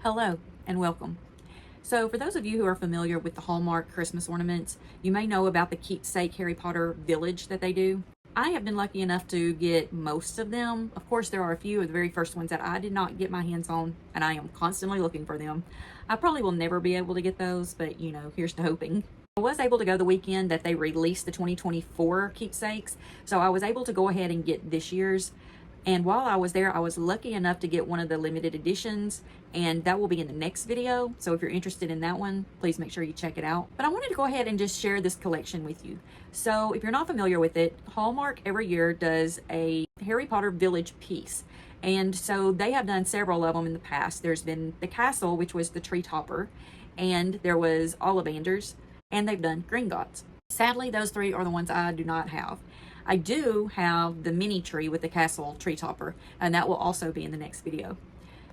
Hello and welcome. So for those of you who are familiar with the Hallmark Christmas ornaments, you may know about the Keepsake Harry Potter village that they do. I have been lucky enough to get most of them. Of course, there are a few of the very first ones that I did not get my hands on, and I am constantly looking for them. I probably will never be able to get those, but here's to hoping. I was able to go the weekend that they released the 2024 keepsakes, so I was able to go ahead and get this year's. And while I was there, I was lucky enough to get one of the limited editions, and that will be in the next video. So if you're interested in that one, please make sure you check it out. But I wanted to go ahead and just share this collection with you. So if you're not familiar with it, Hallmark every year does a Harry Potter village piece. And so they have done several of them in the past. There's been the castle, which was the tree topper, and there was Ollivanders, and they've done Gringotts. Sadly, those three are the ones I do not have. I do have the mini tree with the castle tree topper, and that will also be in the next video.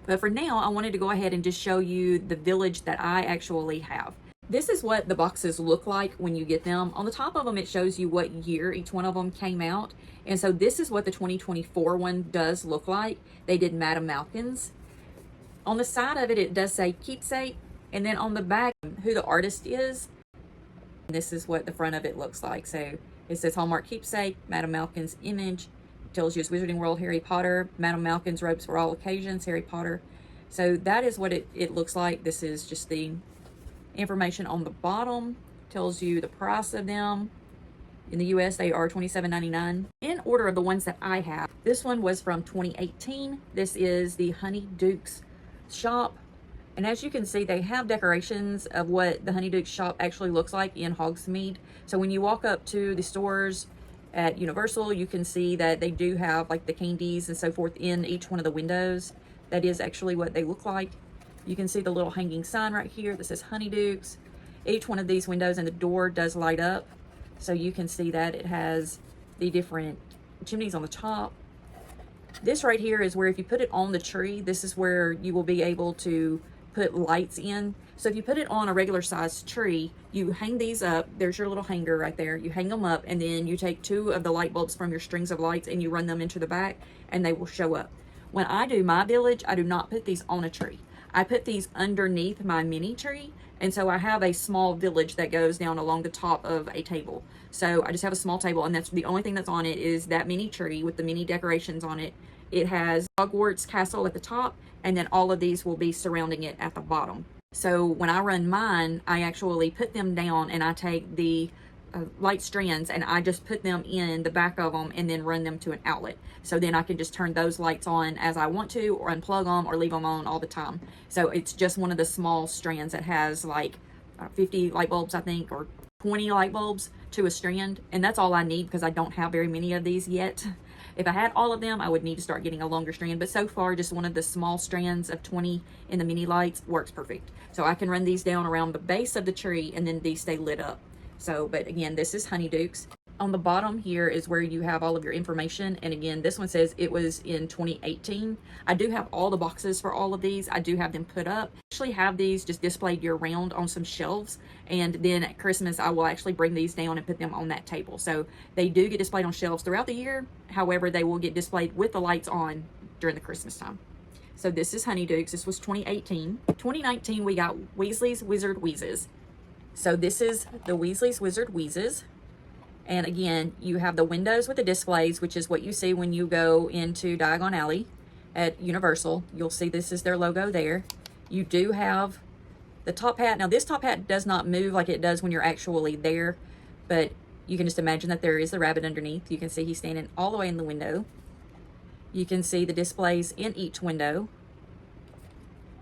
But for now, I wanted to go ahead and just show you the village that I actually have. This is what the boxes look like when you get them. On the top of them, it shows you what year each one of them came out. And so this is what the 2024 one does look like. They did Madam Malkins. On the side of it, it does say Keepsake. And then on the back, who the artist is. This is what the front of it looks like. So it says Hallmark Keepsake, Madam Malkin's image. It tells you it's Wizarding World Harry Potter, Madam Malkin's robes for all occasions, Harry Potter. So that is what it looks like. This is just the information on the bottom. Tells you the price of them. In the US, they are $27.99. In order of the ones that I have, this one was from 2018. This is the Honeydukes shop. And as you can see, they have decorations of what the Honeydukes shop actually looks like in Hogsmeade. So when you walk up to the stores at Universal, you can see that they do have like the candies and so forth in each one of the windows. That is actually what they look like. You can see the little hanging sign right here that says Honeydukes. Each one of these windows and the door does light up. So you can see that it has the different chimneys on the top. This right here is where if you put it on the tree, this is where you will be able to put lights in. So if you put it on a regular sized tree, you hang these up. There's your little hanger right there. You hang them up, and then you take two of the light bulbs from your strings of lights and you run them into the back, and they will show up. When I do my village, I do not put these on a tree. I put these underneath my mini tree, and so I have a small village that goes down along the top of a table. So I just have a small table, and that's the only thing that's on it is that mini tree with the mini decorations on it. It has Hogwarts Castle at the top, and then all of these will be surrounding it at the bottom. So when I run mine, I actually put them down, and I take the light strands and I just put them in the back of them and then run them to an outlet. So then I can just turn those lights on as I want to, or unplug them, or leave them on all the time. So it's just one of the small strands that has like 50 light bulbs, I think, or 20 light bulbs to a strand. And that's all I need because I don't have very many of these yet. If I had all of them, I would need to start getting a longer strand. But so far, just one of the small strands of 20 in the mini lights works perfect. So I can run these down around the base of the tree, and then these stay lit up. So, but again, this is Honeydukes. On the bottom here is where you have all of your information. And again, this one says it was in 2018. I do have all the boxes for all of these. I do have them put up. I actually have these just displayed year round on some shelves. And then at Christmas, I will actually bring these down and put them on that table. So they do get displayed on shelves throughout the year. However, they will get displayed with the lights on during the Christmas time. So this is Honeydukes. This was 2018. 2019, we got Weasleys, Wizard, Wheezes. So this is the Weasleys, Wizard, Wheezes. And again, you have the windows with the displays, which is what you see when you go into Diagon Alley at Universal. You'll see this is their logo there. You do have the top hat. Now this top hat does not move like it does when you're actually there, but you can just imagine that there is the rabbit underneath. You can see he's standing all the way in the window. You can see the displays in each window,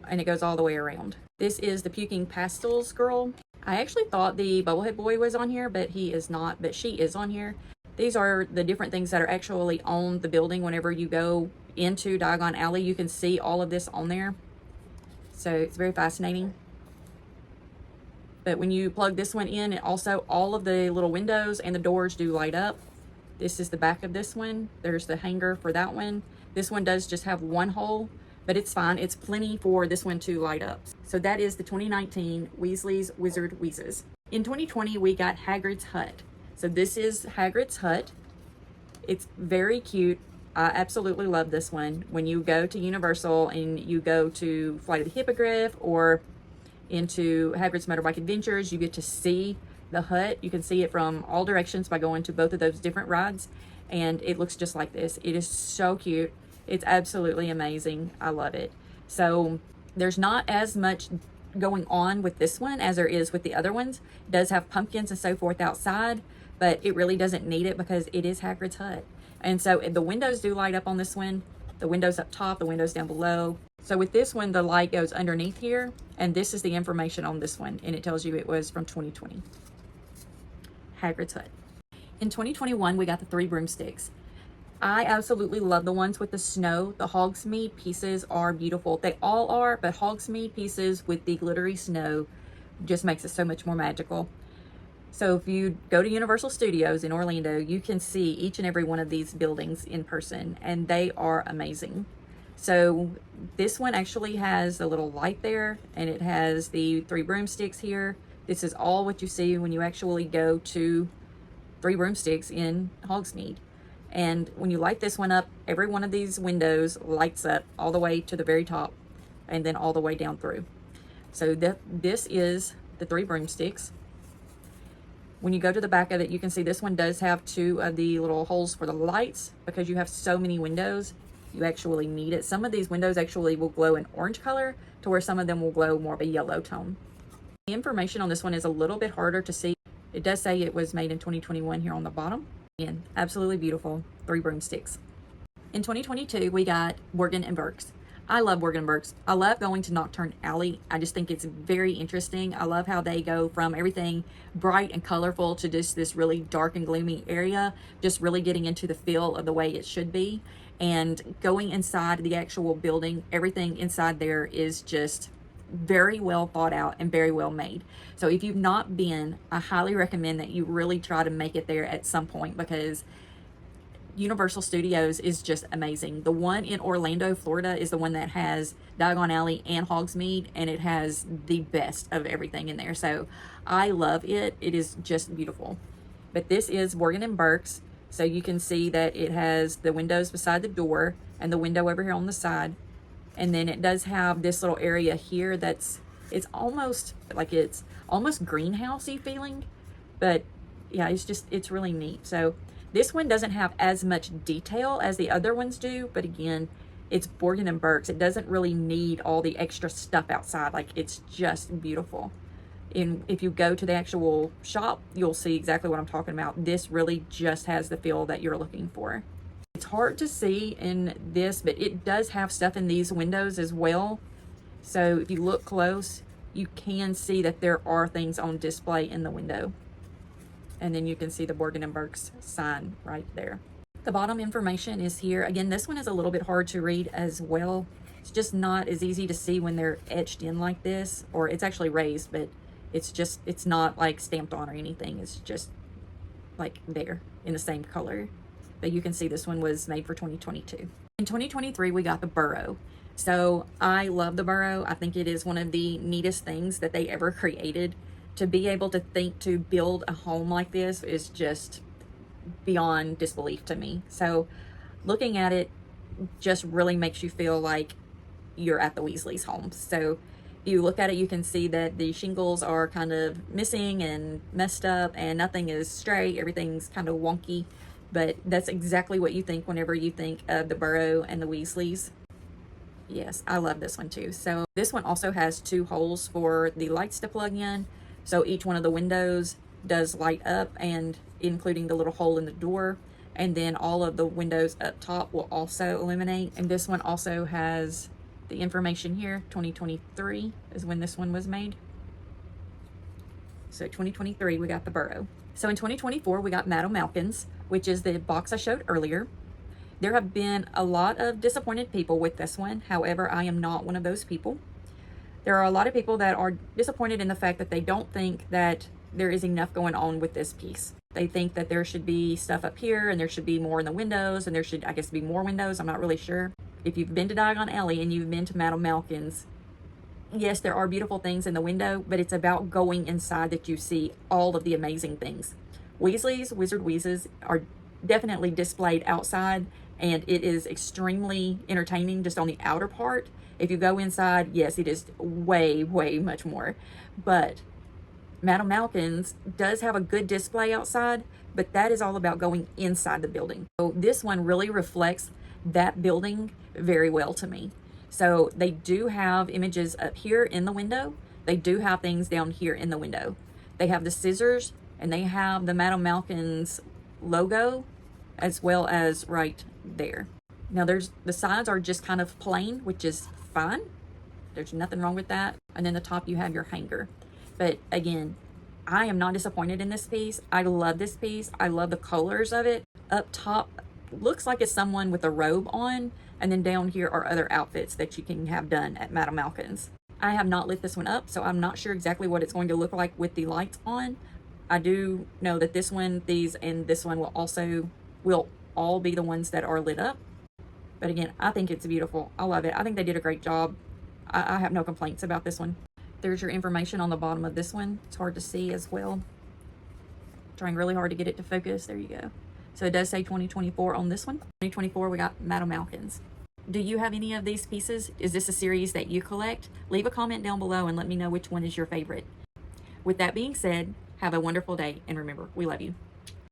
and it goes all the way around. This is the Puking Pastels girl. I actually thought the Bubblehead boy was on here, but he is not, but she is on here. These are the different things that are actually on the building. Whenever you go into Diagon Alley, you can see all of this on there. So it's very fascinating. But when you plug this one in, it also, all of the little windows and the doors do light up. This is the back of this one. There's the hanger for that one. This one does just have one hole, but it's fine. It's plenty for this one to light up. So that is the 2019 Weasleys, Wizard, Wheezes. In 2020, we got Hagrid's hut. So this is Hagrid's hut. It's very cute. I absolutely love this one. When you go to Universal and you go to Flight of the Hippogriff or into Hagrid's Motorbike Adventures, you get to see the hut. You can see it from all directions by going to both of those different rides, and it looks just like this. It is so cute. It's absolutely amazing. I love it. So there's not as much going on with this one as there is with the other ones. It does have pumpkins and so forth outside, but it really doesn't need it because it is Hagrid's hut. And so the windows do light up on this one. The windows up top, the windows down below. So with this one, the light goes underneath here, and this is the information on this one, and it tells you it was from 2020. Hagrid's hut. In 2021, we got the Three Broomsticks. I absolutely love the ones with the snow. The Hogsmeade pieces are beautiful. They all are, but Hogsmeade pieces with the glittery snow just makes it so much more magical. So if you go to Universal Studios in Orlando, you can see each and every one of these buildings in person, and they are amazing. So this one actually has a little light there, and it has the Three Broomsticks here. This is all what you see when you actually go to Three Broomsticks in Hogsmeade. And when you light this one up, every one of these windows lights up all the way to the very top and then all the way down through. So this is the Three Broomsticks. When you go to the back of it, you can see this one does have two of the little holes for the lights. Because you have so many windows, you actually need it. Some of these windows actually will glow an orange color to where some of them will glow more of a yellow tone. The information on this one is a little bit harder to see. It does say it was made in 2021 here on the bottom. Again, absolutely beautiful Three Broomsticks. In 2022, we got Borgin and Burkes. I love Borgin and Burkes. I love going to Nocturne Alley. I just think it's very interesting. I love how they go from everything bright and colorful to just this really dark and gloomy area, just really getting into the feel of the way it should be. And going inside the actual building, everything inside there is just very well thought out and very well made. So if you've not been, I highly recommend that you really try to make it there at some point, because Universal Studios is just amazing. The one in Orlando, Florida is the one that has Diagon Alley and Hogsmeade, and it has the best of everything in there. So I love it. It is just beautiful. But this is Borgin and Burkes. So you can see that it has the windows beside the door and the window over here on the side. And then it does have this little area here it's almost greenhousey feeling, but yeah, it's really neat. So this one doesn't have as much detail as the other ones do, but again, it's Borgin and Burkes. It doesn't really need all the extra stuff outside. Like, it's just beautiful. And if you go to the actual shop, you'll see exactly what I'm talking about. This really just has the feel that you're looking for. It's hard to see in this, but it does have stuff in these windows as well. So if you look close, you can see that there are things on display in the window. And then you can see the Borgin and Burkes sign right there. The bottom information is here. Again, this one is a little bit hard to read as well. It's just not as easy to see when they're etched in like this, or it's actually raised, but it's not like stamped on or anything. It's just like there in the same color. But you can see this one was made for 2022. In 2023, we got the Burrow. So I love the Burrow. I think it is one of the neatest things that they ever created. To be able to think to build a home like this is just beyond disbelief to me. So looking at it just really makes you feel like you're at the Weasleys' home. So if you look at it, you can see that the shingles are kind of missing and messed up, and nothing is straight. Everything's kind of wonky. But that's exactly what you think whenever you think of the Burrow and the Weasleys. Yes, I love this one too. So this one also has two holes for the lights to plug in. So each one of the windows does light up, and including the little hole in the door. And then all of the windows up top will also illuminate. And this one also has the information here. 2023 is when this one was made. So 2023, we got the Burrow. So in 2024, we got Madam Malkin's, which is the box I showed earlier. There have been a lot of disappointed people with this one. However, I am not one of those people. There are a lot of people that are disappointed in the fact that they don't think that there is enough going on with this piece. They think that there should be stuff up here, and there should be more in the windows, and there should, I guess, be more windows. I'm not really sure. If you've been to Diagon Alley and you've been to Madam Malkin's, yes, there are beautiful things in the window, but it's about going inside that you see all of the amazing things. Weasleys, Wizard Wheezes, are definitely displayed outside. and it is extremely entertaining just on the outer part. If you go inside, yes, it is way, way much more. But Madam Malkin's does have a good display outside, but that is all about going inside the building. So this one really reflects that building very well to me. So they do have images up here in the window. They do have things down here in the window. They have the scissors, and they have the Madam Malkin's logo, as well as right there. Now the sides are just kind of plain, which is fine. There's nothing wrong with that. And then the top you have your hanger. But again, I am not disappointed in this piece. I love this piece. I love the colors of it. Up top, looks like it's someone with a robe on, and then down here are other outfits that you can have done at Madam Malkin's. I have not lit this one up, so I'm not sure exactly what it's going to look like with the lights on. I do know that this one, these, and this one will all be the ones that are lit up. But again, I think it's beautiful. I love it. I think they did a great job. I have no complaints about this one. There's your information on the bottom of this one. It's hard to see as well. Trying really hard to get it to focus. There you go. So it does say 2024 on this one. 2024, we got Madam Malkin's. Do you have any of these pieces? Is this a series that you collect? Leave a comment down below and let me know which one is your favorite. With that being said, have a wonderful day, and remember, we love you.